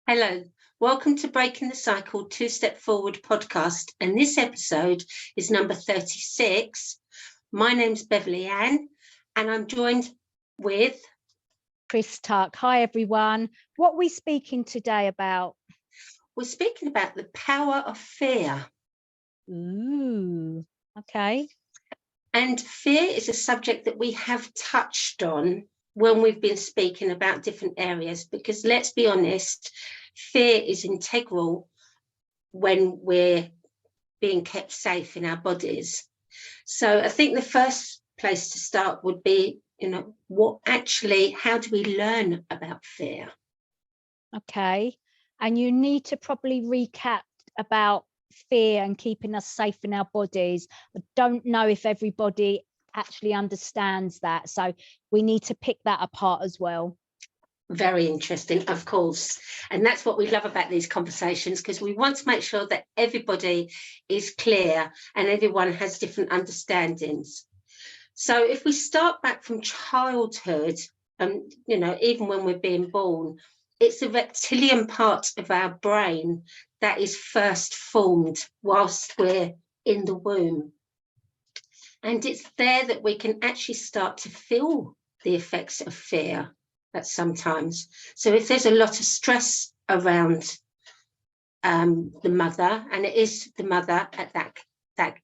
Hello, welcome to Breaking the Cycle Two-Step Forward podcast, and this episode is number 36. My name's Beverley Ann, and I'm joined with Chris Tuck. Hi everyone. What are we speaking today about? We're speaking about the power of fear. Ooh, okay. And fear is a subject that we have touched on when we've been speaking about different areas, because let's be honest, fear is integral when we're being kept safe in our bodies. So I think the first place to start would be, how do we learn about fear? Okay. And you need to probably recap about fear and keeping us safe in our bodies. I don't know if everybody actually understands that. So we need to pick that apart as well. Very interesting, of course. And that's what we love about these conversations, because we want to make sure that everybody is clear and everyone has different understandings. So if we start back from childhood, even when we're being born, it's the reptilian part of our brain that is first formed whilst we're in the womb. And it's there that we can actually start to feel the effects of fear at sometimes. So if there's a lot of stress around the mother, and it is the mother at that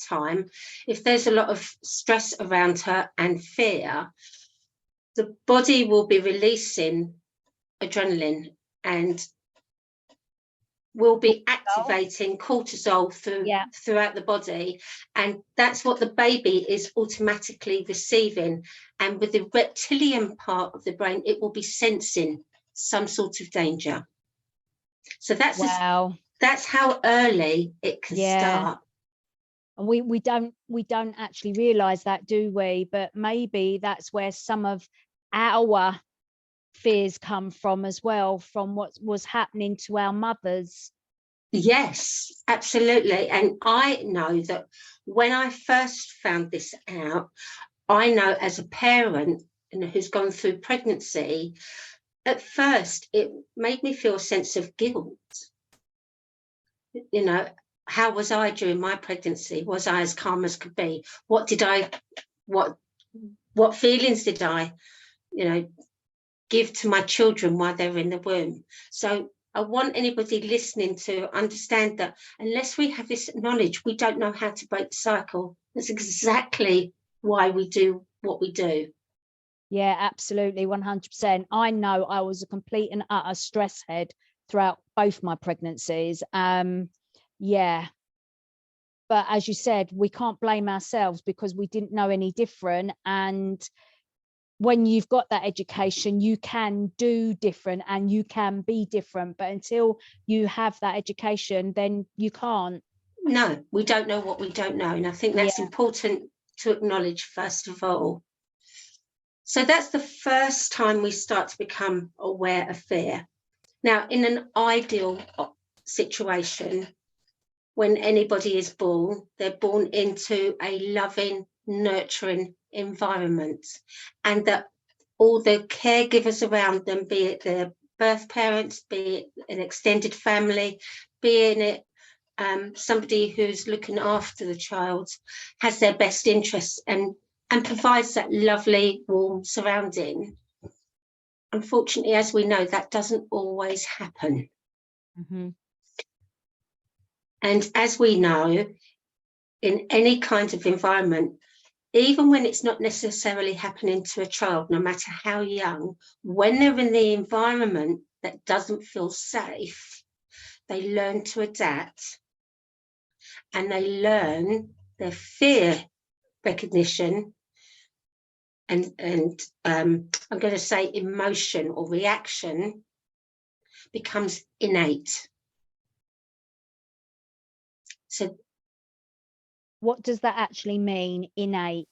time, if there's a lot of stress around her and fear, the body will be releasing adrenaline and will be activating cortisol throughout the body, and that's what the baby is automatically receiving. And with the reptilian part of the brain, it will be sensing some sort of danger. So that's that's how early it can start. And we don't actually realize that, do we? But maybe that's where some of our fears come from as well, from what was happening to our mothers. Yes, absolutely. And I know that when I first found this out, I know as a parent who's gone through pregnancy, at first it made me feel a sense of guilt. How was I during my pregnancy? Was I as calm as could be? What feelings did I give to my children while they were in the womb? So I want anybody listening to understand that unless we have this knowledge, we don't know how to break the cycle. That's exactly why we do what we do. Yeah, absolutely, 100%. I know I was a complete and utter stress head throughout both my pregnancies. Yeah. But as you said, we can't blame ourselves because we didn't know any different. And when you've got that education, you can do different and you can be different. But until you have that education, then you can't. No, we don't know what we don't know. And I think that's important to acknowledge, first of all. So that's the first time we start to become aware of fear. Now, in an ideal situation, when anybody is born, they're born into a loving, nurturing environment, and that all the caregivers around them, be it their birth parents, be it an extended family, be it somebody who's looking after the child, has their best interests and provides that lovely, warm surrounding. Unfortunately, as we know, that doesn't always happen. Mm-hmm. And as we know, in any kind of environment, even when it's not necessarily happening to a child, no matter how young, when they're in the environment that doesn't feel safe, they learn to adapt and they learn their fear recognition and I'm going to say emotion or reaction becomes innate. So what does that actually mean, innate?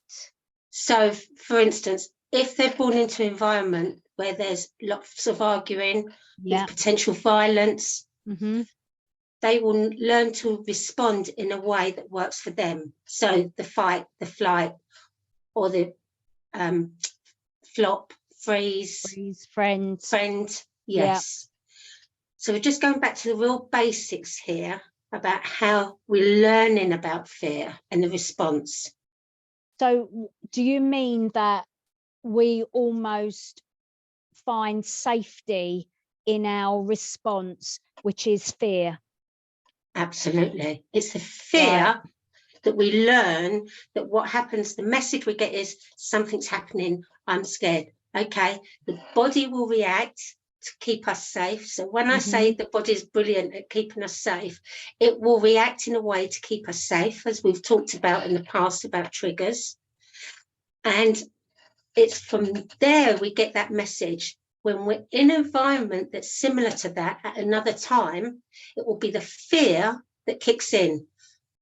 So, for instance, if they're born into an environment where there's lots of arguing, with potential violence, they will learn to respond in a way that works for them. So the fight, the flight, or the flop, freeze, friend. Yes. So we're just going back to the real basics here about how we're learning about fear and the response. So do you mean that we almost find safety in our response, which is fear? Absolutely. It's the fear that we learn that what happens, the message we get is something's happening, I'm scared. Okay, the body will react to keep us safe. So when I say the body is brilliant at keeping us safe, it will react in a way to keep us safe, as we've talked about in the past about triggers. And it's from there we get that message. When we're in an environment that's similar to that at another time, it will be the fear that kicks in.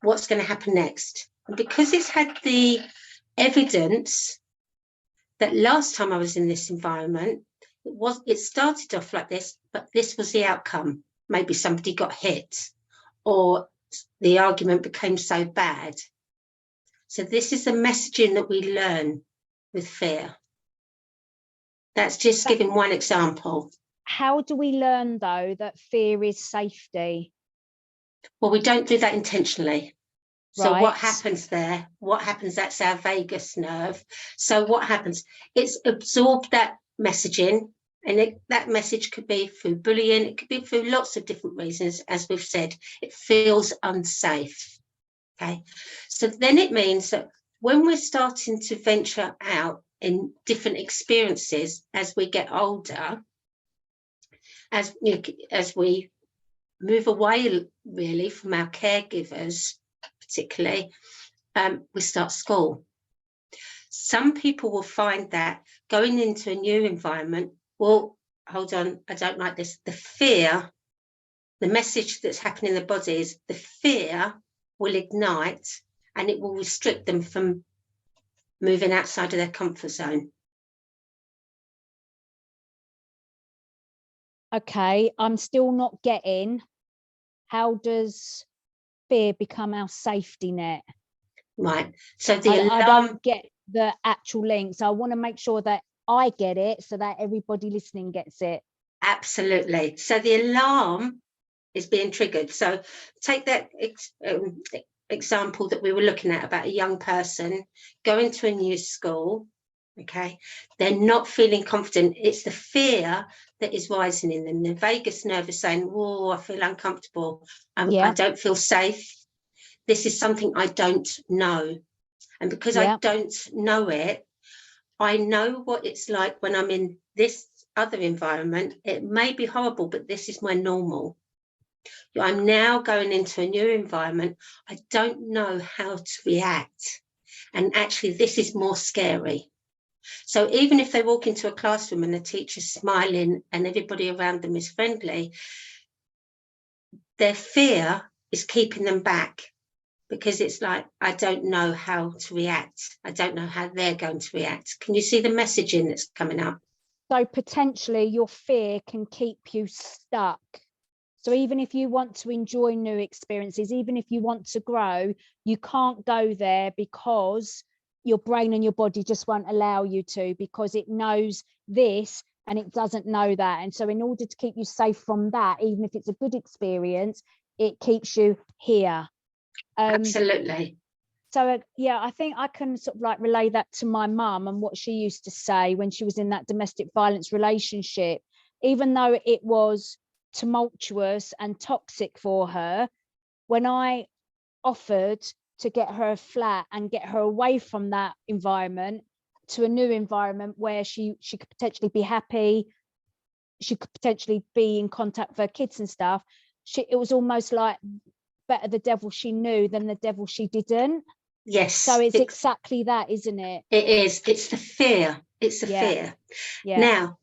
What's going to happen next? And because it's had the evidence that last time I was in this environment, it started off like this, but this was the outcome. Maybe somebody got hit or the argument became so bad. So this is the messaging that we learn with fear. That's just giving one example. How do we learn, though, that fear is safety? Well, we don't do that intentionally. So Right. what happens there? What happens? That's our vagus nerve. So what happens? It's absorbed that messaging, and that message could be through bullying. It could be through lots of different reasons. As we've said, it feels unsafe. Okay. So then it means that when we're starting to venture out in different experiences as we get older, as we move away really from our caregivers, particularly, we start school. Some people will find that going into a new environment, well, hold on, I don't like this. The fear, the message that's happening in the body is the fear will ignite and it will restrict them from moving outside of their comfort zone. Okay, I'm still not getting, how does fear become our safety net? Right, so I don't get the actual link, so I want to make sure that I get it so that everybody listening gets it. Absolutely. So the alarm is being triggered. So take that example that we were looking at about a young person going to a new school. Okay, they're not feeling confident. It's the fear that is rising in them. The vagus nerve is saying, oh, I feel uncomfortable. I don't feel safe. This is something I don't know. And because I don't know it, I know what it's like when I'm in this other environment. It may be horrible, but this is my normal. I'm now going into a new environment. I don't know how to react. And actually, this is more scary. So even if they walk into a classroom and the teacher's smiling and everybody around them is friendly, their fear is keeping them back because it's like, I don't know how to react. I don't know how they're going to react. Can you see the messaging that's coming up? So potentially your fear can keep you stuck. So even if you want to enjoy new experiences, even if you want to grow, you can't go there because your brain and your body just won't allow you to, because it knows this and it doesn't know that. And so in order to keep you safe from that, even if it's a good experience, it keeps you here. Absolutely. So yeah, I think I can sort of like relay that to my mum and what she used to say when she was in that domestic violence relationship. Even though it was tumultuous and toxic for her, when I offered to get her a flat and get her away from that environment to a new environment where she could potentially be happy, she could potentially be in contact with her kids and stuff, it was almost like better the devil she knew than the devil she didn't. Yes. So it's exactly that, isn't it? It is. It's the fear. It's the fear. Yeah. Now,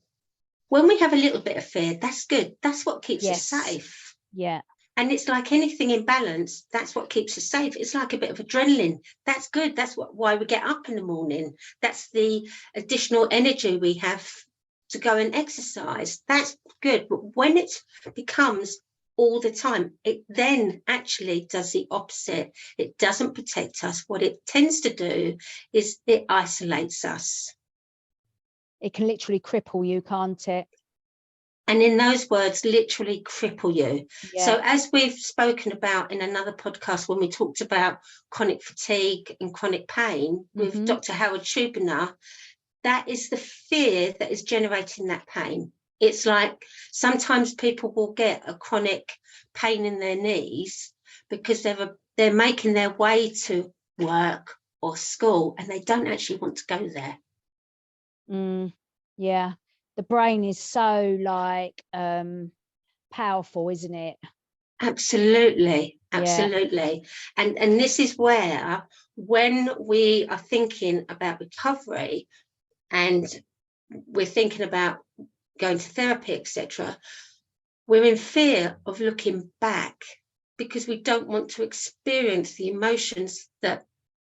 when we have a little bit of fear, that's good. That's what keeps us safe. Yeah. And it's like anything in balance. That's what keeps us safe. It's like a bit of adrenaline. That's good. That's why we get up in the morning. That's the additional energy we have to go and exercise. That's good. But when it becomes all the time, it then actually does the opposite. It doesn't protect us. What it tends to do is it isolates us. It can literally cripple you, can't it? And in those words, literally cripple you. Yeah. So as we've spoken about in another podcast, when we talked about chronic fatigue and chronic pain with Dr. Howard Schubiner, that is the fear that is generating that pain. It's like sometimes people will get a chronic pain in their knees because they're making their way to work or school and they don't actually want to go there. Yeah, the brain is so like powerful, isn't it? Absolutely. Yeah. And this is where, when we are thinking about recovery and we're thinking about going to therapy, etc., we're in fear of looking back because we don't want to experience the emotions that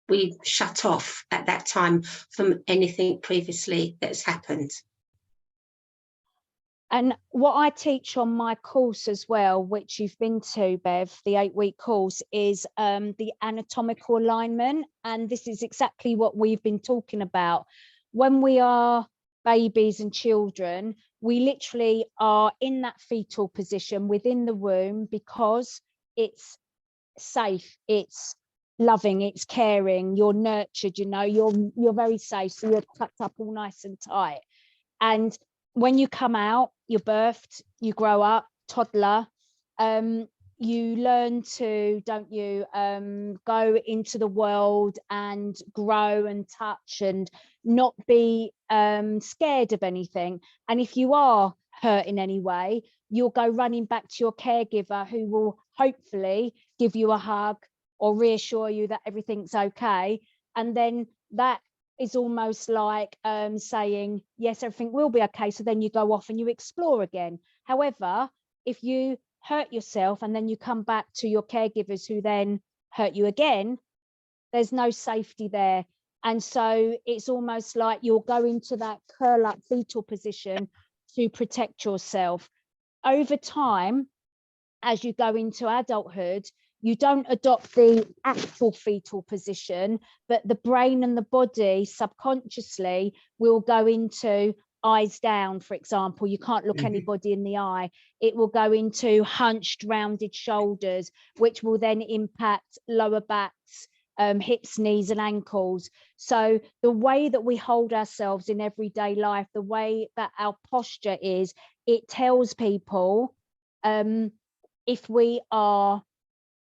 we shut off at that time from anything previously that's happened. And what I teach on my course as well, which you've been to, Bev, the 8-week course, is the anatomical alignment. And this is exactly what we've been talking about. When we are babies and children, we literally are in that fetal position within the womb because it's safe, it's loving, it's caring, you're nurtured, you know, you're very safe, so you're tucked up all nice and tight. And when you come out, you're birthed, you grow up, toddler, you learn to, don't you, go into the world and grow and touch and not be scared of anything. And if you are hurt in any way, you'll go running back to your caregiver, who will hopefully give you a hug or reassure you that everything's okay. And then that is almost like saying, yes, everything will be okay. So then you go off and you explore again. However, if you hurt yourself and then you come back to your caregivers who then hurt you again, there's no safety there. And so it's almost like you'll go into that curl up fetal position to protect yourself. Over time, as you go into adulthood, you don't adopt the actual fetal position, but the brain and the body subconsciously will go into eyes down, for example. You can't look anybody in the eye. It will go into hunched, rounded shoulders, which will then impact lower backs, hips, knees, and ankles. So the way that we hold ourselves in everyday life, the way that our posture is, it tells people if we are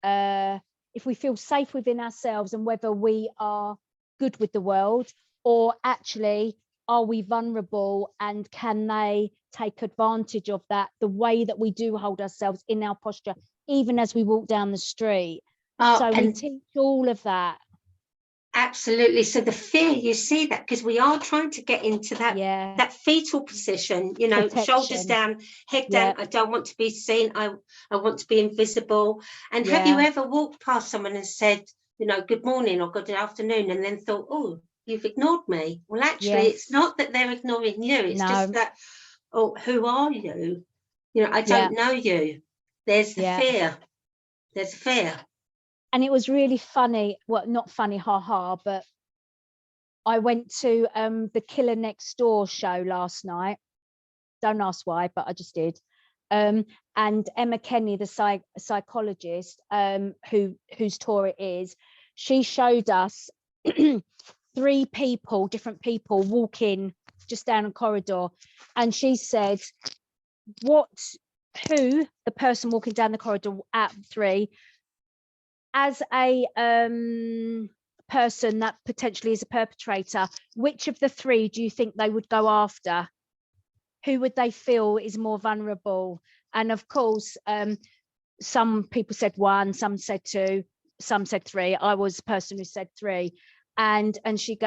if we feel safe within ourselves and whether we are good with the world, or actually are we vulnerable and can they take advantage of that, the way that we do hold ourselves in our posture, even as we walk down the street. So we teach all of that. Absolutely. So the fear, you see that, because we are trying to get into that, that fetal position, you know, protection. Shoulders down, head down. I don't want to be seen. I want to be invisible. And have you ever walked past someone and said, you know, good morning or good afternoon, and then thought, oh, you've ignored me? Well, actually, it's not that they're ignoring you. It's just that, oh, who are you? You know, I don't know you. There's the fear. There's fear. And it was really funny. Well, not funny, haha, but I went to the Killer Next Door show last night. Don't ask why, but I just did. And Emma Kenny, the psychologist, whose tour it is, she showed us 3 people, different people, walking just down a corridor, and she said, who the person walking down the corridor at 3, as a person that potentially is a perpetrator, which of the 3 do you think they would go after? Who would they feel is more vulnerable? And of course, some people said 1, some said 2, some said 3. I was the person who said 3. And she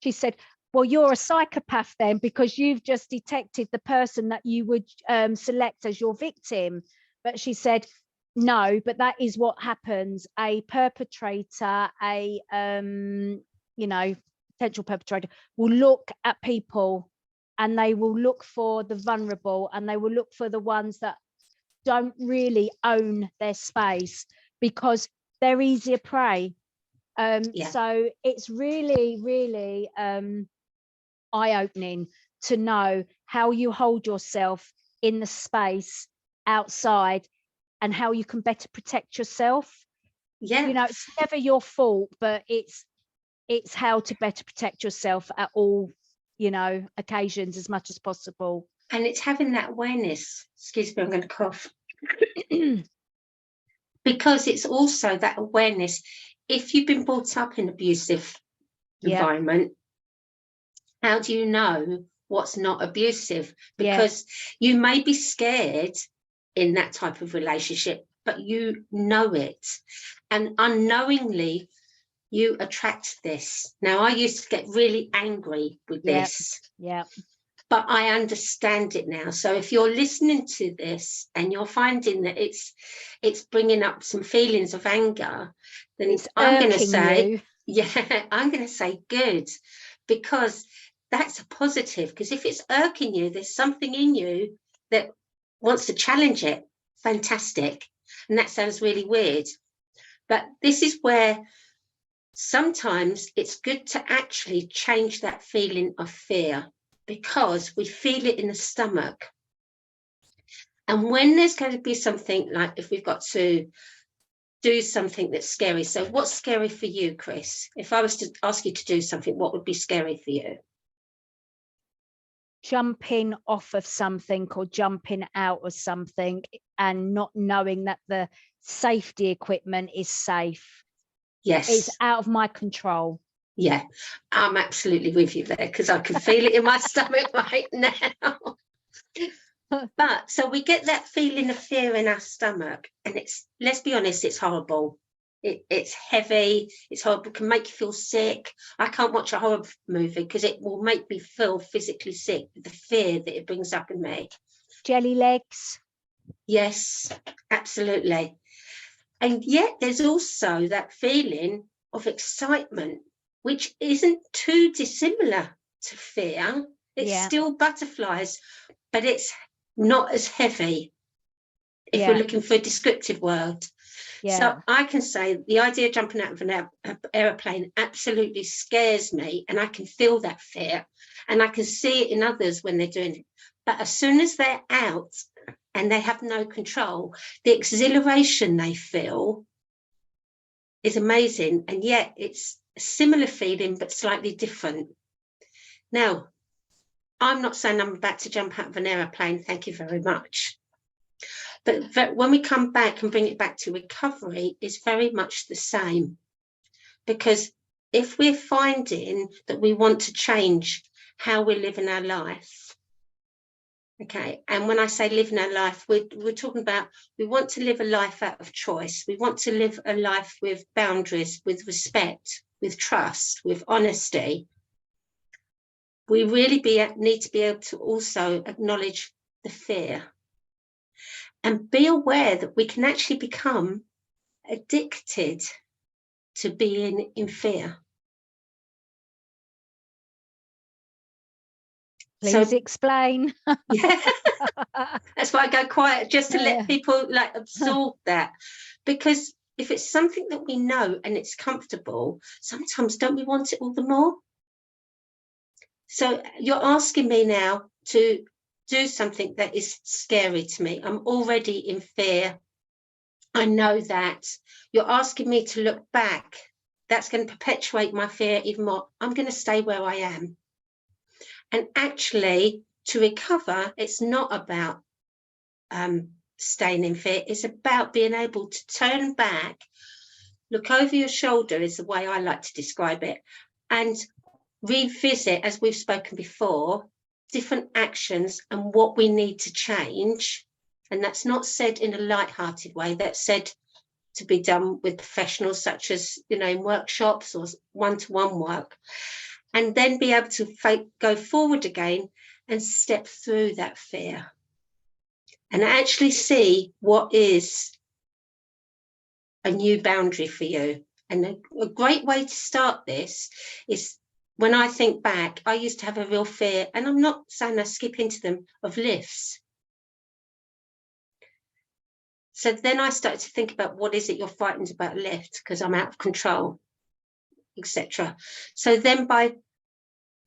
said, well, you're a psychopath then, because you've just detected the person that you would select as your victim. But she said, no, but that is what happens. A perpetrator, a you know, potential perpetrator will look at people and they will look for the vulnerable, and they will look for the ones that don't really own their space, because they're easier prey. So it's really, really eye-opening to know how you hold yourself in the space outside and how you can better protect yourself. Yeah. You know, it's never your fault, but it's how to better protect yourself at all, you know, occasions as much as possible. And it's having that awareness. Excuse me, I'm going to cough. Because it's also that awareness. If you've been brought up in an abusive environment, how do you know what's not abusive? Because you may be scared in that type of relationship, but you know it. And unknowingly, you attract this. Now, I used to get really angry with this. Yeah. But I understand it now. So if you're listening to this and you're finding that it's bringing up some feelings of anger, then I'm going to say, I'm going to say good, because that's a positive. Because if it's irking you, there's something in you that wants to challenge it. Fantastic. And that sounds really weird. But this is where sometimes it's good to actually change that feeling of fear, because we feel it in the stomach. And when there's going to be something, like if we've got to do something that's scary. So what's scary for you, Chris? If I was to ask you to do something, what would be scary for you? Jumping off of something or jumping out of something and not knowing that the safety equipment is safe. Yes. It's out of my control. Yeah, I'm absolutely with you there, because I can feel it in my stomach right now. But so we get that feeling of fear in our stomach, and it's, let's be honest, it's horrible. It's heavy, it's horrible, it can make you feel sick. I can't watch a horror movie because it will make me feel physically sick with the fear that it brings up in me. Jelly legs. Yes, absolutely. And yet there's also that feeling of excitement, which isn't too dissimilar to fear. It's still butterflies, but it's not as heavy, if we're looking for a descriptive word. So I can say the idea of jumping out of an aeroplane absolutely scares me, and I can feel that fear, and I can see it in others when they're doing it. But as soon as they're out and they have no control, the exhilaration they feel is amazing. And yet it's a similar feeling, but slightly different. Now, I'm not saying I'm about to jump out of an aeroplane, thank you very much. But when we come back and bring it back to recovery, it's very much the same. Because if we're finding that we want to change how we're living our life, okay, and when I say living our life, we're talking about, we want to live a life out of choice. We want to live a life with boundaries, with respect, with trust, with honesty. We really need to be able to also acknowledge the fear and be aware that we can actually become addicted to being in fear. Please explain. Yeah, that's why I go quiet, just to let people like absorb that. Because if it's something that we know and it's comfortable, sometimes don't we want it all the more? So you're asking me now to do something that is scary to me. I'm already in fear. I know that. You're asking me to look back. That's going to perpetuate my fear even more. I'm going to stay where I am. And actually, to recover, it's not about staying in fear. It's about being able to turn back, look over your shoulder is the way I like to describe it, and revisit, as we've spoken before, different actions and what we need to change. And that's not said in a light-hearted way. That's said to be done with professionals, such as, you know, in workshops or one-to-one work, and then be able to go forward again and step through that fear and actually see what is a new boundary for you. And a great way to start this is, when I think back, I used to have a real fear, and I'm not saying I skip into them, of lifts. So then I started to think about, what is it you're frightened about lift? Because I'm out of control, etc. So then by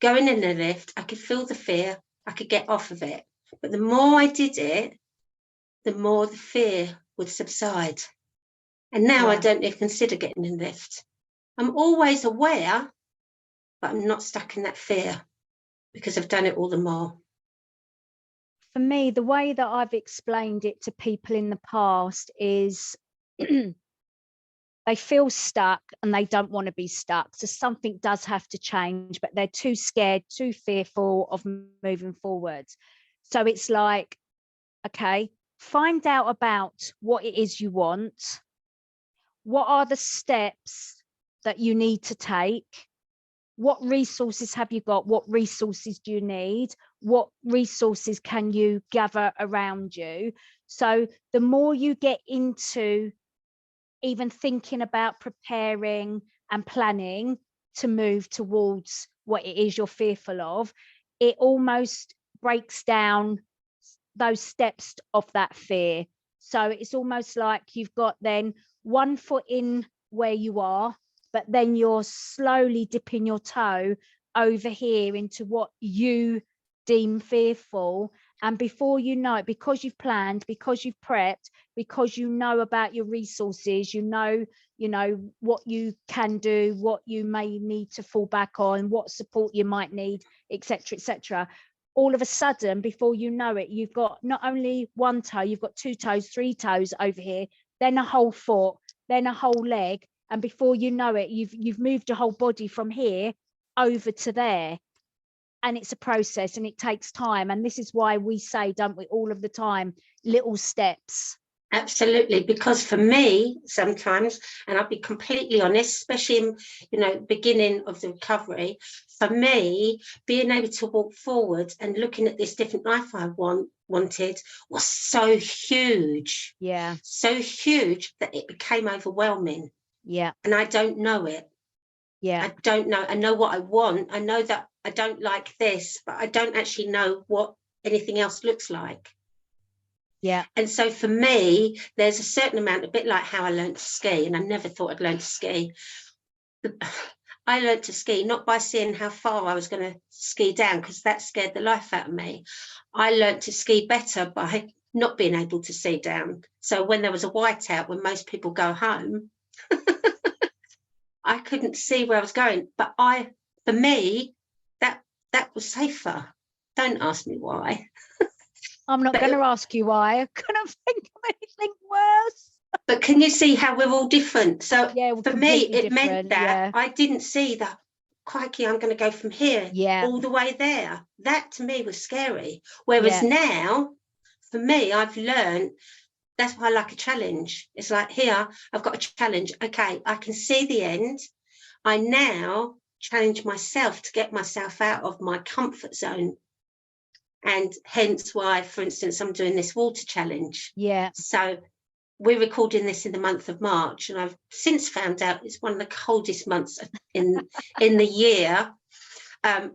going in the lift, I could feel the fear, I could get off of it. But the more I did it, the more the fear would subside. And now I don't even consider getting in the lift. I'm always aware, but I'm not stuck in that fear because I've done it all the more. For me, the way that I've explained it to people in the past is they feel stuck and they don't want to be stuck. So something does have to change, but they're too scared, too fearful of moving forward. So it's like, okay, find out about what it is you want. What are the steps that you need to take? What resources have you got? What resources do you need? What resources can you gather around you? So the more you get into even thinking about preparing and planning to move towards what it is you're fearful of, it almost breaks down those steps of that fear. So it's almost like you've got then one foot in where you are, but then you're slowly dipping your toe over here into what you deem fearful. And before you know it, because you've planned, because you've prepped, because you know about your resources, you know what you can do, what you may need to fall back on, what support you might need, etc., etc. All of a sudden, before you know it, you've got not only one toe, you've got 2 toes, 3 toes over here, then a whole foot, then a whole leg. And before you know it, you've moved your whole body from here over to there. And it's a process and it takes time. And this is why we say, don't we, all of the time, little steps. Absolutely, because for me, sometimes, and I'll be completely honest, especially in, beginning of the recovery, for me, being able to walk forward and looking at this different life I wanted was so huge. Yeah. So huge that it became overwhelming. Yeah. And I don't know it. Yeah. I don't know. I know what I want. I know that I don't like this, but I don't actually know what anything else looks like. Yeah. And so for me, there's a certain amount, a bit like how I learned to ski, and I never thought I'd learn to ski. I learned to ski not by seeing how far I was going to ski down, because that scared the life out of me. I learned to ski better by not being able to see down. So when there was a whiteout, when most people go home, I couldn't see where I was going. But for me, that was safer. Don't ask me why. I'm not going to ask you why. I couldn't think of anything worse. But can you see how we're all different? So yeah, for me, it meant that I didn't see that, crikey, I'm going to go from here all the way there. That to me was scary. Whereas now, for me, I've learned, that's why I like a challenge. It's like, here, I've got a challenge. Okay, I can see the end. I now challenge myself to get myself out of my comfort zone. And hence why, for instance, I'm doing this water challenge. Yeah. So we're recording this in the month of March, and I've since found out it's one of the coldest months in the year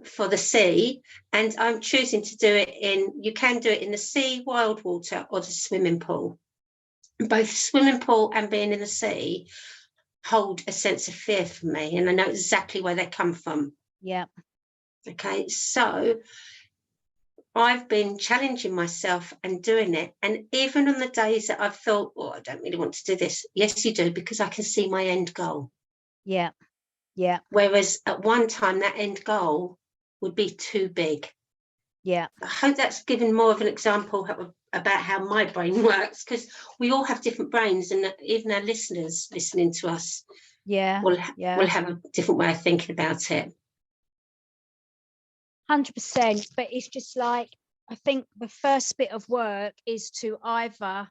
for the sea. And I'm choosing to do it you can do it in the sea, wild water, or the swimming pool. Both swimming pool and being in the sea hold a sense of fear for me, and I know exactly where they come from. Yeah. Okay, so I've been challenging myself and doing it. And even on the days that I've felt, I don't really want to do this. Yes, you do, because I can see my end goal. Yeah. Yeah. Whereas at one time, that end goal would be too big. Yeah. I hope that's given more of an example about how my brain works, because we all have different brains, and even our listeners listening to us will have a different way of thinking about it. 100%. But it's just like, I think the first bit of work is to either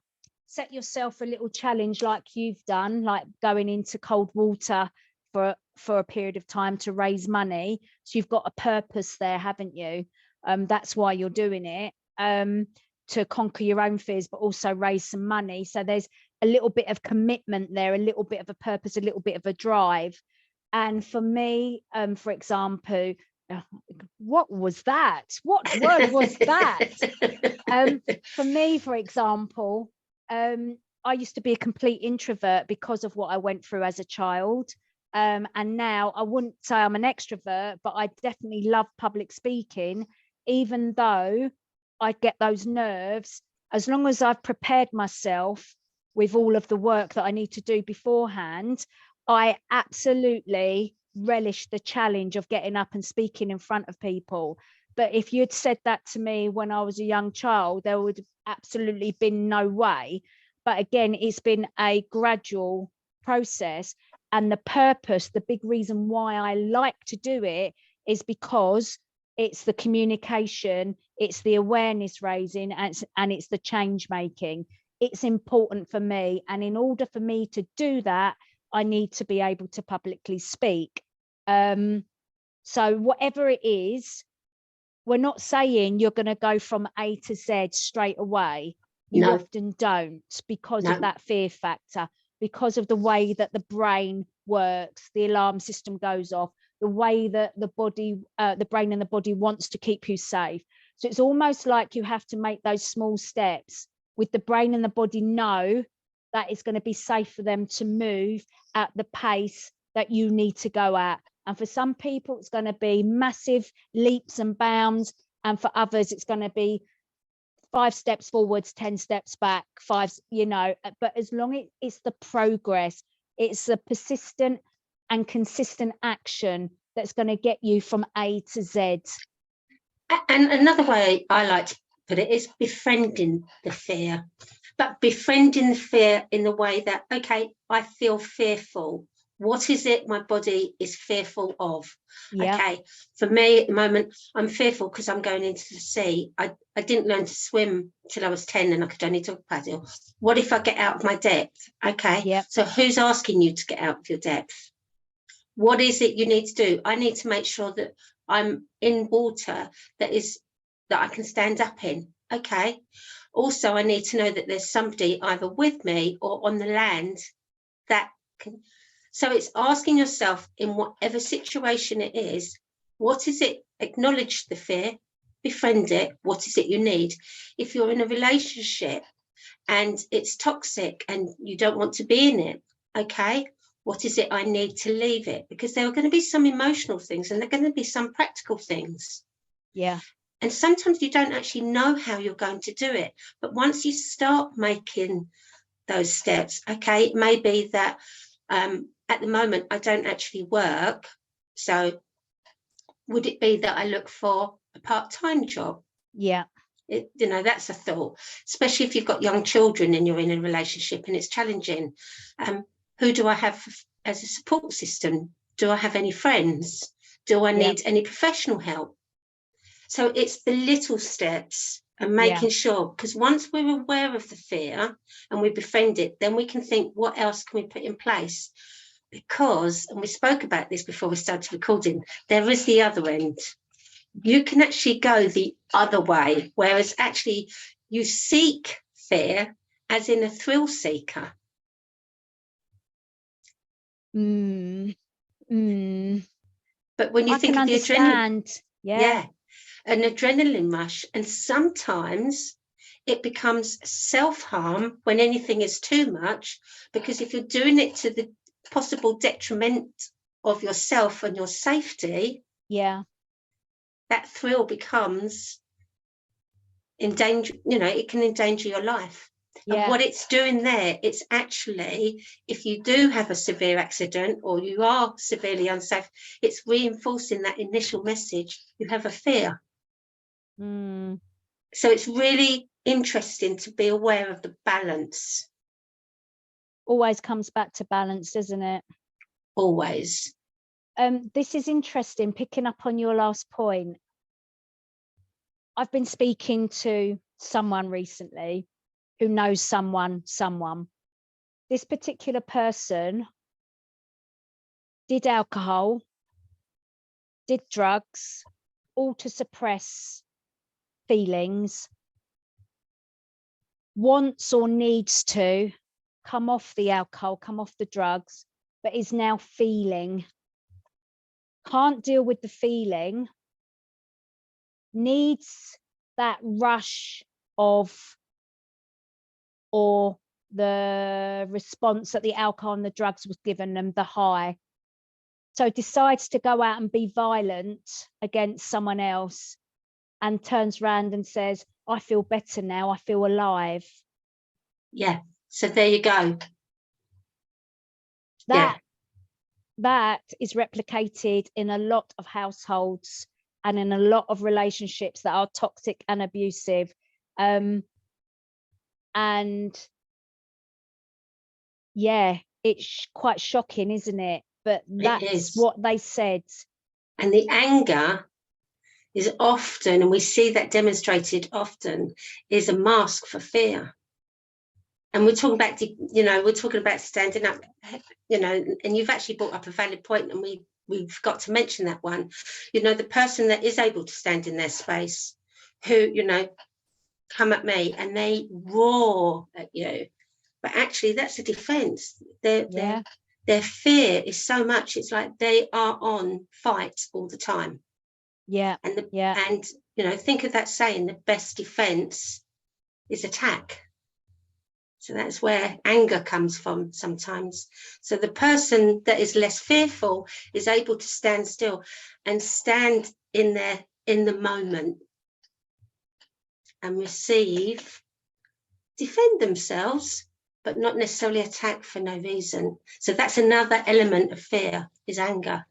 set yourself a little challenge like you've done, like going into cold water for a period of time to raise money. So you've got a purpose there, haven't you? That's why you're doing it, to conquer your own fears, but also raise some money. So there's a little bit of commitment there, a little bit of a purpose, a little bit of a drive. And for me, for example, what was that? What word was that? For me, for example, I used to be a complete introvert because of what I went through as a child. And now I wouldn't say I'm an extrovert, but I definitely love public speaking, even though I get those nerves, as long as I've prepared myself with all of the work that I need to do beforehand, I absolutely relish the challenge of getting up and speaking in front of people. But if you'd said that to me when I was a young child, there would have absolutely been no way. But again, it's been a gradual process. And the purpose, the big reason why I like to do it is because it's the communication, it's the awareness raising, and it's the change making. It's important for me. And in order for me to do that, I need to be able to publicly speak. So whatever it is, we're not saying you're going to go from A to Z straight away. You often don't, because of that fear factor, because of the way that the brain works, the alarm system goes off, the way that the body, the brain and the body wants to keep you safe. So it's almost like you have to make those small steps with the brain and the body know that it's going to be safe for them to move at the pace that you need to go at. And for some people, it's going to be massive leaps and bounds. And for others, it's going to be 5 steps forwards, 10 steps back, 5, you know, but as long as it's the progress, it's the persistent and consistent action that's going to get you from A to Z. And another way I like to put it is befriending the fear, but befriending the fear in the way that, okay, I feel fearful. What is it my body is fearful of? Yeah. Okay, for me at the moment, I'm fearful because I'm going into the sea. I didn't learn to swim till I was 10 and I could only dog paddle. What if I get out of my depth? Okay, yeah. So who's asking you to get out of your depth? What is it you need to do? I need to make sure that I'm in water that I can stand up in. Okay. Also, I need to know that there's somebody either with me or on the land that can. So it's asking yourself in whatever situation it is, what is it? Acknowledge the fear, befriend it. What is it you need? If you're in a relationship and it's toxic and you don't want to be in it, okay, what is it I need to leave it? Because there are going to be some emotional things and there are going to be some practical things. Yeah. And sometimes you don't actually know how you're going to do it. But once you start making those steps, okay, it may be that at the moment I don't actually work. So would it be that I look for a part-time job? Yeah. That's a thought, especially if you've got young children and you're in a relationship and it's challenging. Who do I have as a support system? Do I have any friends? Do I need any professional help? So it's the little steps and making sure, because once we're aware of the fear and we befriend it, then we can think, what else can we put in place? Because, and we spoke about this before we started recording, there is the other end. You can actually go the other way, whereas actually you seek fear as in a thrill seeker. But when you think of the adrenaline, an adrenaline rush, and sometimes it becomes self-harm when anything is too much, because if you're doing it to the possible detriment of yourself and your safety, that thrill becomes in danger, it can endanger your life. And what it's doing there, it's actually, if you do have a severe accident or you are severely unsafe, it's reinforcing that initial message. You have a fear. So it's really interesting to be aware of the balance. Always comes back to balance, doesn't it? Always. This is interesting, picking up on your last point. I've been speaking to someone recently who knows someone. This particular person did alcohol, did drugs, all to suppress feelings, wants or needs to come off the alcohol, come off the drugs, but is now feeling, can't deal with the feeling, needs that rush of, or the response that the alcohol and the drugs was giving them, the high. So decides to go out and be violent against someone else and turns around and says, I feel better now, I feel alive. Yeah, so there you go. That is replicated in a lot of households and in a lot of relationships that are toxic and abusive. And yeah, it's quite shocking, isn't it? But that's what they said. And the anger is often, and we see that demonstrated often, is a mask for fear. And we're talking about, we're talking about standing up, and you've actually brought up a valid point, and we've got to mention that one. The person that is able to stand in their space, who, come at me and they roar at you, but actually that's a defense. Their fear is so much, it's like they are on fight all the time. And think of that saying, the best defense is attack. So that's where anger comes from sometimes. So the person that is less fearful is able to stand still and stand in the moment and defend themselves, but not necessarily attack for no reason. So that's another element of fear, is anger.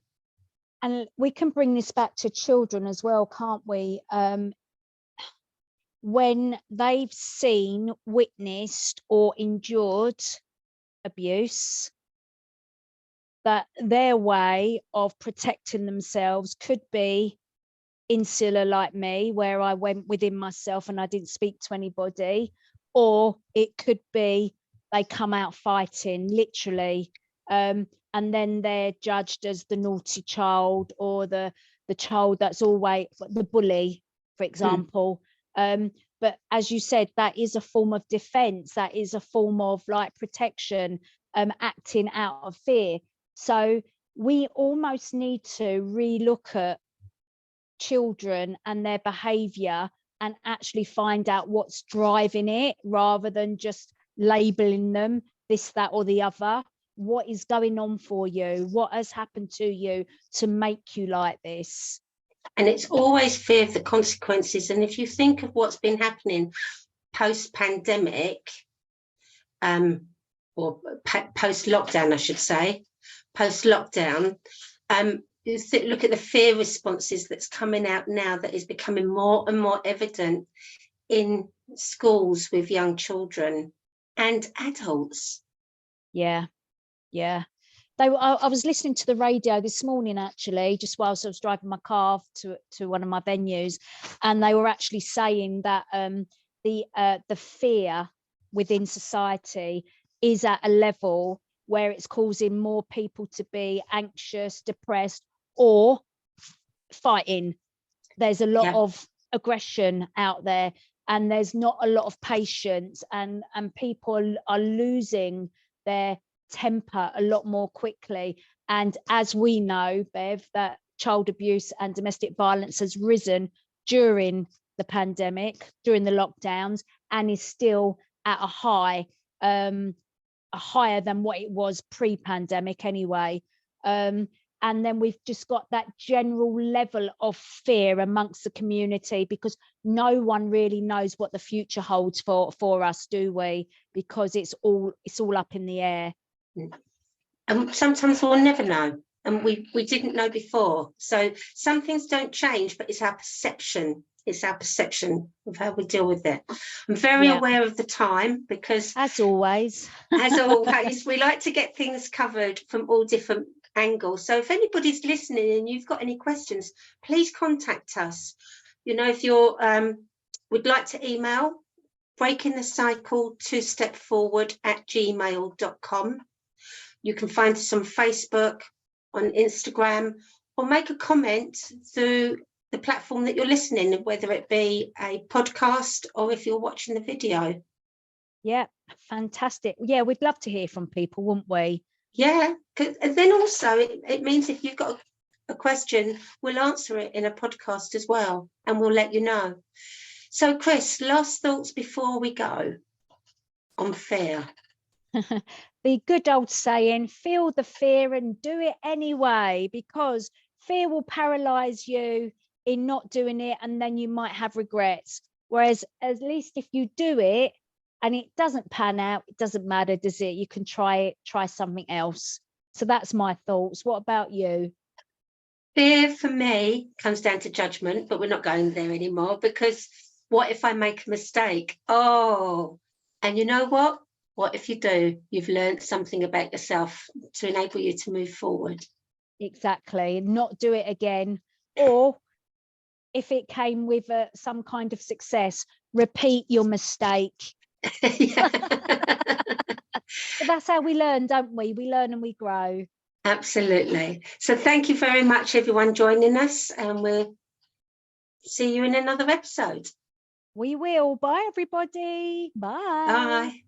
And we can bring this back to children as well, can't we? When they've seen, witnessed, or endured abuse, that their way of protecting themselves could be insular, like me, where I went within myself and I didn't speak to anybody, or it could be they come out fighting, literally, and then they're judged as the naughty child, or the child that's always the bully, for example. But as you said, that is a form of defense, that is a form of like protection, acting out of fear. So we almost need to relook at children and their behavior and actually find out what's driving it, rather than just labeling them this, that, or the other. What is going on for you? What has happened to you to make you like this? And it's always fear of the consequences. And if you think of what's been happening post-pandemic, or post-lockdown, I should say, post-lockdown, look at the fear responses that's coming out now, that is becoming more and more evident in schools with young children and adults. I was listening to the radio this morning, actually, just whilst I was driving my car to one of my venues, and they were actually saying that the fear within society is at a level where it's causing more people to be anxious, depressed, or fighting. There's a lot of aggression out there, and there's not a lot of patience, and people are losing their temper a lot more quickly. And as we know, Bev, that child abuse and domestic violence has risen during the pandemic, during the lockdowns, and is still at a high, higher than what it was pre-pandemic anyway. And then we've just got that general level of fear amongst the community, because no one really knows what the future holds for us, do we? Because it's all up in the air. And sometimes we'll never know, and we didn't know before. So some things don't change, but it's our perception. It's our perception of how we deal with it. I'm very aware of the time, because as always, we like to get things covered from all different angles. So if anybody's listening and you've got any questions, please contact us. If you're would like to email, BreakingTheCycleToStepForward@gmail.com. You can find us on Facebook, on Instagram, or make a comment through the platform that you're listening, whether it be a podcast or if you're watching the video. Yeah, fantastic. Yeah, we'd love to hear from people, wouldn't we? Yeah, and then also it means if you've got a question, we'll answer it in a podcast as well, and we'll let you know. So Chris, last thoughts before we go on fear. The good old saying, feel the fear and do it anyway, because fear will paralyze you in not doing it, and then you might have regrets. Whereas at least if you do it and it doesn't pan out, it doesn't matter, does it? You can try something else. So that's my thoughts. What about you? Fear for me comes down to judgment, but we're not going there anymore, because what if I make a mistake? Oh, and you know what? What if you do? You've learned something about yourself to enable you to move forward. Exactly. Not do it again. Or if it came with some kind of success, repeat your mistake. But that's how we learn, don't we? We learn and we grow. Absolutely. So thank you very much, everyone, joining us, and we'll see you in another episode. We will. Bye, everybody. Bye. Bye.